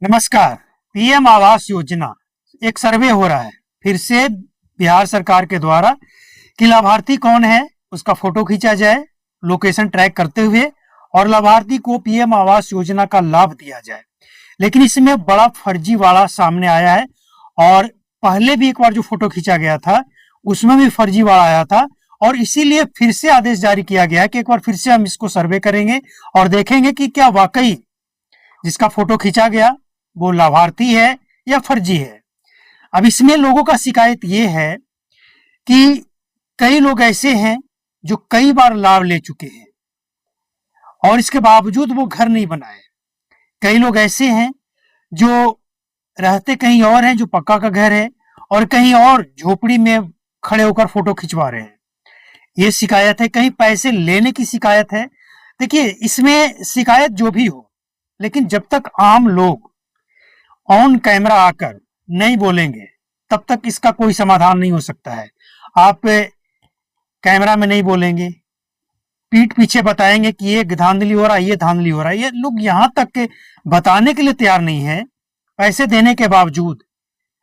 नमस्कार। पीएम आवास योजना एक सर्वे हो रहा है फिर से बिहार सरकार के द्वारा कि लाभार्थी कौन है उसका फोटो खींचा जाए लोकेशन ट्रैक करते हुए और लाभार्थी को पीएम आवास योजना का लाभ दिया जाए। लेकिन इसमें बड़ा फर्जीवाड़ा सामने आया है और पहले भी एक बार जो फोटो खींचा गया था उसमें भी फर्जीवाड़ा आया था और इसीलिए फिर से आदेश जारी किया गया है कि एक बार फिर से हम इसको सर्वे करेंगे और देखेंगे कि क्या वाकई जिसका फोटो खींचा गया वो लाभार्थी है या फर्जी है। अब इसमें लोगों का शिकायत ये है कि कई लोग ऐसे हैं जो कई बार लाभ ले चुके हैं और इसके बावजूद वो घर नहीं बनाए। कई लोग ऐसे हैं जो रहते कहीं और हैं, जो पक्का का घर है, और कहीं और झोपड़ी में खड़े होकर फोटो खिंचवा रहे हैं। ये शिकायत है। कहीं पैसे लेने की शिकायत है। देखिए, इसमें शिकायत जो भी हो, लेकिन जब तक आम लोग ऑन कैमरा आकर नहीं बोलेंगे तब तक इसका कोई समाधान नहीं हो सकता है। आप कैमरा में नहीं बोलेंगे, पीठ पीछे बताएंगे कि ये धांधली हो रहा है, ये धांधली हो रहा है। ये लोग यहां तक के बताने के लिए तैयार नहीं है। पैसे देने के बावजूद,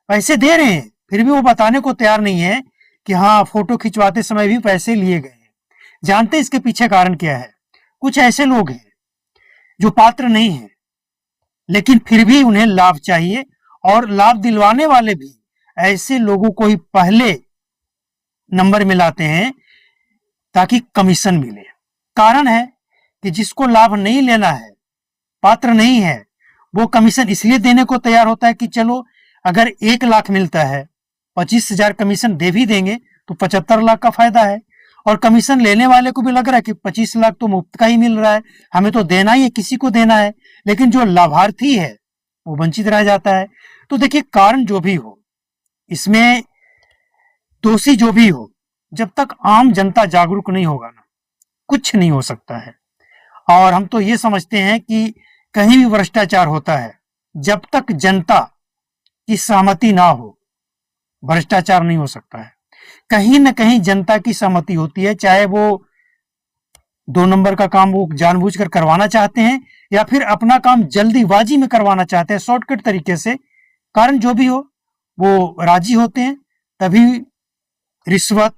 पैसे दे रहे हैं फिर भी वो बताने को तैयार नहीं है कि हाँ, फोटो खिंचवाते समय भी पैसे लिए गए हैं। जानते हैं इसके पीछे कारण क्या है? कुछ ऐसे लोग हैं जो पात्र नहीं है लेकिन फिर भी उन्हें लाभ चाहिए और लाभ दिलवाने वाले भी ऐसे लोगों को ही पहले नंबर में लाते हैं ताकि कमीशन मिले। कारण है कि जिसको लाभ नहीं लेना है, पात्र नहीं है, वो कमीशन इसलिए देने को तैयार होता है कि चलो अगर 1 लाख मिलता है, 25,000 कमीशन दे भी देंगे तो 75 लाख का फायदा है। और कमीशन लेने वाले को भी लग रहा है कि 25 लाख तो मुफ्त का ही मिल रहा है, हमें तो देना ही है, किसी को देना है। लेकिन जो लाभार्थी है वो वंचित रह जाता है। तो देखिए, कारण जो भी हो, इसमें दोषी जो भी हो, जब तक आम जनता जागरूक नहीं होगा ना, कुछ नहीं हो सकता है। और हम तो ये समझते हैं कि कहीं भी भ्रष्टाचार होता है, जब तक जनता की सहमति ना हो, भ्रष्टाचार नहीं हो सकता है। कहीं ना कहीं जनता की सहमति होती है, चाहे वो 2 नंबर का काम वो जानबूझकर करवाना चाहते हैं या फिर अपना काम जल्दीबाजी में करवाना चाहते हैं, शॉर्टकट तरीके से। कारण जो भी हो, वो राजी होते हैं, तभी रिश्वत,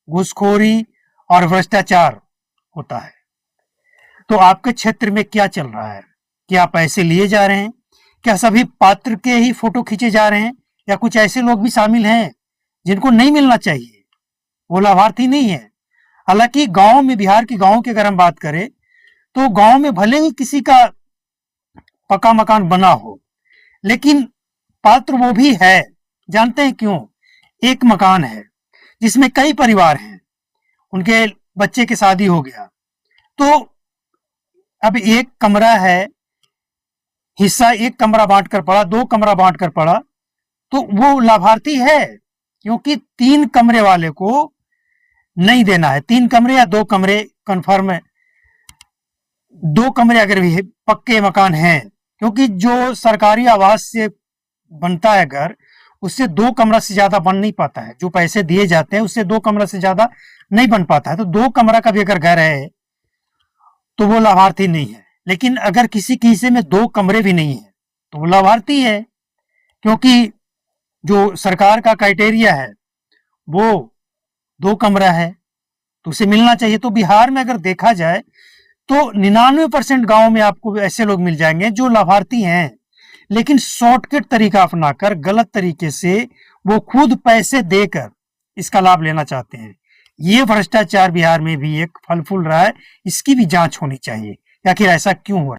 घूसखोरी और भ्रष्टाचार होता है। तो आपके क्षेत्र में क्या चल रहा है? क्या पैसे लिए जा रहे हैं? क्या सभी पात्र के ही फोटो खींचे जा रहे हैं या कुछ ऐसे लोग भी शामिल हैं जिनको नहीं मिलना चाहिए, वो लाभार्थी नहीं है? हालांकि गांव में, बिहार के गांव की अगर हम बात करें तो गांव में भले ही किसी का पक्का मकान बना हो, लेकिन पात्र वो भी है। जानते हैं क्यों? एक मकान है जिसमें कई परिवार हैं, उनके बच्चे की शादी हो गया, तो अब एक कमरा है, हिस्सा एक कमरा बांटकर पड़ा, 2 कमरा बांटकर पड़ा, तो वो लाभार्थी है, क्योंकि 3 कमरे वाले को नहीं देना है। 3 कमरे या 2 कमरे कंफर्म है, 2 कमरे अगर भी पक्के मकान हैं, क्योंकि जो सरकारी आवास से बनता है घर, उससे 2 कमरा से ज्यादा बन नहीं पाता है। जो पैसे दिए जाते हैं उससे 2 कमरा से ज्यादा नहीं बन पाता है। तो 2 कमरा का भी अगर घर है तो वो लाभार्थी नहीं है। लेकिन अगर किसी के हिस्से में 2 कमरे भी नहीं है तो वो लाभार्थी है, क्योंकि जो सरकार का क्राइटेरिया है वो 2 कमरा है, तो उसे मिलना चाहिए। तो बिहार में अगर देखा जाए तो 99% गांव में आपको ऐसे लोग मिल जाएंगे जो लाभार्थी हैं, लेकिन शॉर्टकट तरीका अपनाकर गलत तरीके से वो खुद पैसे देकर इसका लाभ लेना चाहते हैं। ये भ्रष्टाचार बिहार में भी एक फल फूल रहा है, इसकी भी जांच होनी चाहिए। आखिर ऐसा क्यों हो रहा है?